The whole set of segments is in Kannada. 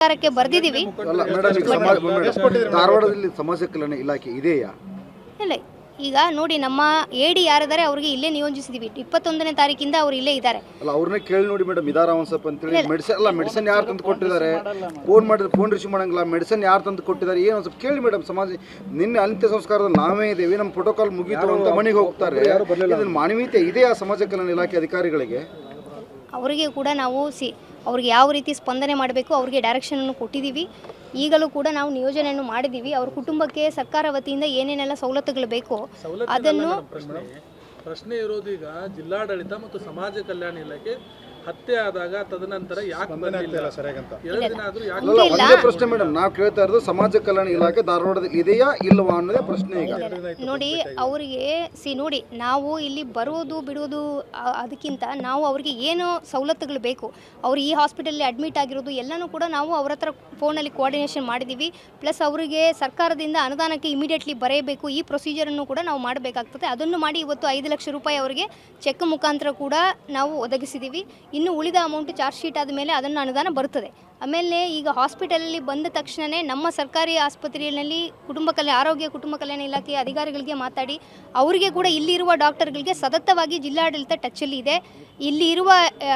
ಸರ್ಕಾರಕ್ಕೆ ಬರ್ದಿದ್ದೀವಿ. ಅಲ್ಲ ಮೇಡಮ್, ಈಗ ಧಾರವಾಡದಲ್ಲಿ ಸಮಾಜ ಕಲ್ಯಾಣ ಇಲಾಖೆ ಇದೆಯಾ? ಇಲ್ಲ, ಈಗ ನೋಡಿ ನಮ್ಮ ಎಡಿ ಯಾರಿದ್ದಾರೆ ಅವ್ರಿಗೆ ಇಲ್ಲೇ ನಿಯೋಜಿಸಿದೀವಿ. 21ನೇ ತಾರೀಕಿಂದ ಅವ್ರು ಇಲ್ಲೇ ಇದ್ದಾರೆ. ಅಲ್ಲ ಅವ್ರನ್ನೇ ಕೇಳಿ ನೋಡಿ ಮೇಡಮ್, ಇದಾರ ಒಂದು ಸ್ವಲ್ಪ ಅಂತೇಳಿ. ಮೆಡಿಸಿನ್ ಅಲ್ಲ, ಮೆಡಿಸಿನ್ ಯಾರು ತಂದು ಕೊಟ್ಟಿದ್ದಾರೆ? ಫೋನ್ ಮಾಡಿದ್ರೆ ಫೋನ್ ರಿಸೀವ್ ಮಾಡಂಗಿಲ್ಲ. ಮೆಡಿಸಿನ್ ಯಾರು ತಂದು ಕೊಟ್ಟಿದ್ದಾರೆ ಏನು ಸ್ವಲ್ಪ ಕೇಳಿ ಮೇಡಮ್. ಸಮಾಜ ನಿನ್ನೆ ಅಂತ್ಯ ಸಂಸ್ಕಾರದ ನಾವೇ ಇದ್ದೇವೆ, ನಮ್ಮ ಪ್ರೋಟೋಕಾಲ್ ಮುಗೀತು ಅಂತ ಮನೆಗೆ ಹೋಗ್ತಾರೆ. ಇದನ್ನ ಮಾನವೀಯತೆ ಇದೆಯಾ ಸಮಾಜ ಕಲ್ಯಾಣ ಇಲಾಖೆ ಅಧಿಕಾರಿಗಳಿಗೆ? ಅವರಿಗೆ ಕೂಡ ನಾವು ಅವ್ರಿಗೆ ಯಾವ ರೀತಿ ಸ್ಪಂದನೆ ಮಾಡಬೇಕು ಅವ್ರಿಗೆ ಡೈರೆಕ್ಷನನ್ನು ಕೊಟ್ಟಿದ್ದೀವಿ. ಈಗಲೂ ಕೂಡ ನಾವು ನಿಯೋಜನೆಯನ್ನು ಮಾಡಿದ್ದೀವಿ. ಅವ್ರ ಕುಟುಂಬಕ್ಕೆ ಸರ್ಕಾರ ವತಿಯಿಂದ ಏನೇನೆಲ್ಲ ಸವಲತ್ತುಗಳು ಬೇಕೋ ಅದನ್ನು. ಪ್ರಶ್ನೆ ಇರೋದು ಈಗ ಜಿಲ್ಲಾಡಳಿತ ಮತ್ತು ಸಮಾಜ ಕಲ್ಯಾಣ ಇಲಾಖೆ ಹತ್ಯೆ ಆದಾಗ ತದನಂತರ ಯಾಕೆ ಬಂದಿಲ್ಲ ಸರಿಯಾಗಂತ 2 ದಿನ ಆದ್ರೂ ಯಾಕೆ? ಒಂದೇ ಪ್ರಶ್ನೆ ಮೇಡಮ್, ನಾವು ಕೇಳ್ತಾ ಇರೋದು ಸಮಾಜ ಕಲ್ಯಾಣ ಇಲಾಖೆ ಧಾರವಾಡದಲ್ಲಿ ಇದೆಯಾ ಇಲ್ಲವಾ ಅನ್ನೋದೇ ಪ್ರಶ್ನೆ. ಈಗ ನೋಡಿ ಅವರಿಗೆ ನೋಡಿ ನಾವು ಇಲ್ಲಿ ಬರೋದು ಬಿಡೋದು ಅದಕ್ಕಿಂತ ನಾವು ಅವ್ರಿಗೆ ಏನು ಸವಲತ್ತುಗಳು ಬೇಕು, ಅವ್ರು ಈ ಹಾಸ್ಪಿಟಲಲ್ಲಿ ಅಡ್ಮಿಟ್ ಆಗಿರೋದು ಎಲ್ಲನೂ ಕೂಡ ನಾವು ಅವ್ರ ಹತ್ರ ಫೋನಲ್ಲಿ ಕೋಆರ್ಡಿನೇಷನ್ ಮಾಡಿದ್ದೀವಿ. ಪ್ಲಸ್ ಅವರಿಗೆ ಸರ್ಕಾರದಿಂದ ಅನುದಾನಕ್ಕೆ ಇಮಿಡಿಯೇಟ್ಲಿ ಬರೆಯಬೇಕು, ಈ ಪ್ರೊಸೀಜರನ್ನು ಕೂಡ ನಾವು ಮಾಡಬೇಕಾಗ್ತದೆ. ಅದನ್ನು ಮಾಡಿ ಇವತ್ತು 5 ಲಕ್ಷ ರೂಪಾಯಿ ಅವರಿಗೆ ಚೆಕ್ ಮುಖಾಂತರ ಕೂಡ ನಾವು ಒದಗಿಸಿದ್ದೀವಿ. ಇನ್ನು ಉಳಿದ ಅಮೌಂಟ್ ಚಾರ್ಜ್ ಶೀಟ್ ಆದಮೇಲೆ ಅದನ್ನು ಅನುದಾನ ಬರುತ್ತದೆ. ಆಮೇಲೆ ಈಗ ಹಾಸ್ಪಿಟಲಲ್ಲಿ ಬಂದ ತಕ್ಷಣವೇ ನಮ್ಮ ಸರ್ಕಾರಿ ಆಸ್ಪತ್ರೆಯಲ್ಲಿ ಆರೋಗ್ಯ ಕುಟುಂಬ ಕಲ್ಯಾಣ ಇಲಾಖೆಯ ಅಧಿಕಾರಿಗಳಿಗೆ ಮಾತಾಡಿ ಅವರಿಗೆ ಕೂಡ ಇಲ್ಲಿರುವ ಡಾಕ್ಟರ್ಗಳಿಗೆ ಸತತವಾಗಿ ಜಿಲ್ಲಾಡಳಿತ ಟಚ್ಚಲ್ಲಿ ಇದೆ. ಇಲ್ಲಿ ಇರುವ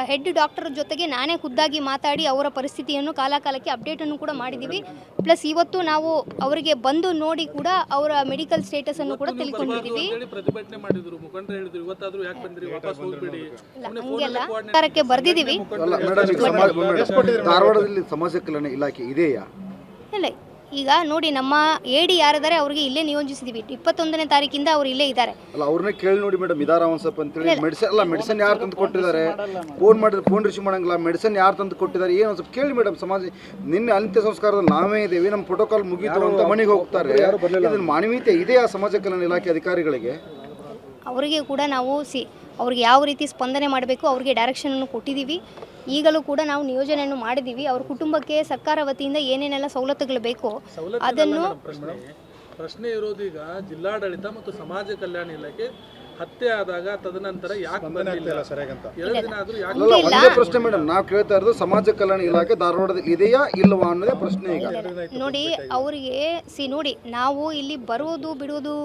ಹೆಡ್ ಡಾಕ್ಟರ್ ಜೊತೆಗೆ ನಾನೇ ಖುದ್ದಾಗಿ ಮಾತಾಡಿ ಅವರ ಪರಿಸ್ಥಿತಿಯನ್ನು ಕಾಲಕಾಲಕ್ಕೆ ಅಪ್ಡೇಟನ್ನು ಕೂಡ ಮಾಡಿದ್ದೀವಿ. ಪ್ಲಸ್ ಇವತ್ತು ನಾವು ಅವರಿಗೆ ಬಂದು ನೋಡಿ ಕೂಡ ಅವರ ಮೆಡಿಕಲ್ ಸ್ಟೇಟಸ್ ಅನ್ನು ಕೂಡ ತಿಳ್ಕೊಂಡಿದ್ದೀವಿ. ಪ್ರತಿಭಟನೆ ಮಾಡಿದ್ರು, ಮುಖಂಡರು ಹೇಳಿದ್ರು, ಇವತ್ತಾದ್ರೂ ಯಾಕೆ ಬಂದ್ರಿ, ವಾಪಸ್ ಹೋಗ್ಬೇಡಿ, ಸರ್ಕಾರಕ್ಕೆ ಬರ್ದಿದ್ದೀವಿ. ಅಲ್ಲ ಮೇಡಮ್, ಈಗ ಧಾರವಾಡದಲ್ಲಿ ಸಮಾಜ ಕಲ್ಯಾಣ ಇಲಾಖೆ ಇದೆಯಾ? ಇಲ್ಲ, ಈಗ ನೋಡಿ ನಮ್ಮ ಎಡಿ ಯಾರಿದ್ದಾರೆ ಅವ್ರಿಗೆ ಇಲ್ಲೇ ನಿಯೋಜಿಸಿದ್ದೀವಿ. 21ನೇ ತಾರೀಕಿಂದ ಅವ್ರು ಇಲ್ಲೇ ಇದ್ದಾರೆ. ಅಲ್ಲ ಅವ್ರನ್ನೇ ಕೇಳಿ ನೋಡಿ ಮೇಡಮ್, ಇದಾರ ಒಂದು ಸ್ವಲ್ಪ ಅಂತೇಳಿ. ಮೆಡಿಸಿನ್ ಅಲ್ಲ, ಮೆಡಿಸಿನ್ ಯಾರು ತಂದು ಕೊಟ್ಟಿದ್ದಾರೆ? ಫೋನ್ ಮಾಡಿದ್ರೆ ಫೋನ್ ರಿಸೀವ್ ಮಾಡಂಗಿಲ್ಲ. ಮೆಡಿಸಿನ್ ಯಾರು ತಂದು ಕೊಟ್ಟಿದ್ದಾರೆ ಏನು ಸ್ವಲ್ಪ ಕೇಳಿ ಮೇಡಮ್. ಸಮಾಜ ನಿನ್ನೆ ಅಂತ್ಯ ಸಂಸ್ಕಾರದ ನಾವೇ ಇದ್ದೇವೆ, ನಮ್ಮ ಪ್ರೋಟೋಕಾಲ್ ಮುಗೀತು ಅಂತ ಮನೆಗೆ ಹೋಗ್ತಾರೆ. ಇದನ್ನ ಮಾನವೀಯತೆ ಇದೆಯಾ ಸಮಾಜ ಕಲ್ಯಾಣ ಇಲಾಖೆ ಅಧಿಕಾರಿಗಳಿಗೆ? ಅವರಿಗೆ ಕೂಡ ನಾವು ಅವ್ರಿಗೆ ಯಾವ ರೀತಿ ಸ್ಪಂದನೆ ಮಾಡಬೇಕು ಅವ್ರಿಗೆ ಡೈರೆಕ್ಷನನ್ನು ಕೊಟ್ಟಿದ್ದೀವಿ. ಈಗಲೂ ಕೂಡ ನಾವು ನಿಯೋಜನೆಯನ್ನು ಮಾಡಿದ್ದೀವಿ. ಅವ್ರ ಕುಟುಂಬಕ್ಕೆ ಸರ್ಕಾರ ವತಿಯಿಂದ ಏನೇನೆಲ್ಲ ಸವಲತ್ತುಗಳು ಬೇಕೋ ಅದನ್ನು. ಪ್ರಶ್ನೆ ಇರೋದು ಈಗ ಜಿಲ್ಲಾಡಳಿತ ಮತ್ತು ಸಮಾಜ ಕಲ್ಯಾಣ ಇಲಾಖೆ ಹತ್ಯೆ ಆದಾಗ ತದನಂತರ ಯಾಕೆ ಬಂದಿಲ್ಲ ಸರಿಯಾಗಂತ 2 ದಿನ ಆದ್ರೂ ಯಾಕೆ? ಒಂದೇ ಪ್ರಶ್ನೆ ಮೇಡಮ್, ನಾವು ಕೇಳ್ತಾ ಇರೋದು ಸಮಾಜ ಕಲ್ಯಾಣ ಇಲಾಖೆ ಧಾರವಾಡದಲ್ಲಿ ಇದೆಯಾ ಇಲ್ಲವಾ ಅನ್ನೋದೇ ಪ್ರಶ್ನೆ. ಈಗ ನೋಡಿ ಅವರಿಗೆ ನೋಡಿ ನಾವು ಇಲ್ಲಿ ಬರೋದು ಬಿಡೋದು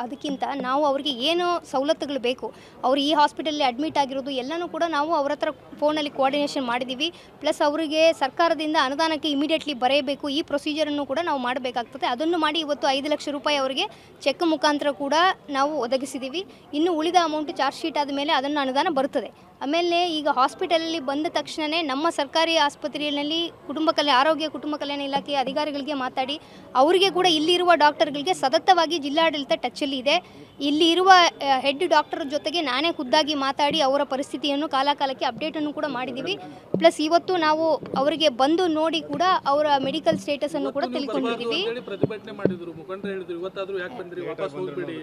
ಅದಕ್ಕಿಂತ ನಾವು ಅವ್ರಿಗೆ ಏನು ಸವಲತ್ತುಗಳು ಬೇಕು, ಅವ್ರು ಈ ಹಾಸ್ಪಿಟಲಲ್ಲಿ ಅಡ್ಮಿಟ್ ಆಗಿರೋದು ಎಲ್ಲನೂ ಕೂಡ ನಾವು ಅವ್ರ ಹತ್ರ ಫೋನಲ್ಲಿ ಕೋಆರ್ಡಿನೇಷನ್ ಮಾಡಿದ್ದೀವಿ. ಪ್ಲಸ್ ಅವರಿಗೆ ಸರ್ಕಾರದಿಂದ ಅನುದಾನಕ್ಕೆ ಇಮಿಡಿಯೇಟ್ಲಿ ಬರೆಯಬೇಕು, ಈ ಪ್ರೊಸೀಜರನ್ನು ಕೂಡ ನಾವು ಮಾಡಬೇಕಾಗ್ತದೆ. ಅದನ್ನು ಮಾಡಿ ಇವತ್ತು 5 ಲಕ್ಷ ರೂಪಾಯಿ ಅವರಿಗೆ ಚೆಕ್ ಮುಖಾಂತರ ಕೂಡ ನಾವು ಒದಗಿಸಿದ್ದೀವಿ. ಇನ್ನು ಉಳಿದ ಅಮೌಂಟ್ ಚಾರ್ಜ್ ಶೀಟ್ ಆದಮೇಲೆ ಅದನ್ನು ಅನುದಾನ ಬರುತ್ತದೆ. ಆಮೇಲೆ ಈಗ ಹಾಸ್ಪಿಟಲಲ್ಲಿ ಬಂದ ತಕ್ಷಣವೇ ನಮ್ಮ ಸರ್ಕಾರಿ ಆಸ್ಪತ್ರೆಯಲ್ಲಿ ಆರೋಗ್ಯ ಕುಟುಂಬ ಕಲ್ಯಾಣ ಇಲಾಖೆಯ ಅಧಿಕಾರಿಗಳಿಗೆ ಮಾತಾಡಿ ಅವರಿಗೆ ಕೂಡ ಇಲ್ಲಿರುವ ಡಾಕ್ಟರ್ಗಳಿಗೆ ಸತತವಾಗಿ ಜಿಲ್ಲಾಡಳಿತ ಟಚ್ಚಲ್ಲಿ ಇದೆ. ಇಲ್ಲಿ ಇರುವ ಹೆಡ್ ಡಾಕ್ಟರ್ ಜೊತೆಗೆ ನಾನೇ ಖುದ್ದಾಗಿ ಮಾತಾಡಿ ಅವರ ಪರಿಸ್ಥಿತಿಯನ್ನು ಕಾಲಕಾಲಕ್ಕೆ ಅಪ್ಡೇಟನ್ನು ಕೂಡ ಮಾಡಿದ್ದೀವಿ. ಪ್ಲಸ್ ಇವತ್ತು ನಾವು ಅವರಿಗೆ ಬಂದು ನೋಡಿ ಕೂಡ ಅವರ ಮೆಡಿಕಲ್ ಸ್ಟೇಟಸ್ ಅನ್ನು ಕೂಡ ತಿಳ್ಕೊಂಡಿದ್ದೀವಿ. ಪ್ರತಿಭಟನೆ ಮಾಡಿದ್ರು, ಮುಖಂಡರು ಹೇಳಿದ್ರು, ಇವತ್ತಾದ್ರೂ ಯಾಕೆ ಬಂದ್ರಿ, ವಾಪಸ್ ಹೋಗ್ಬೇಡಿ.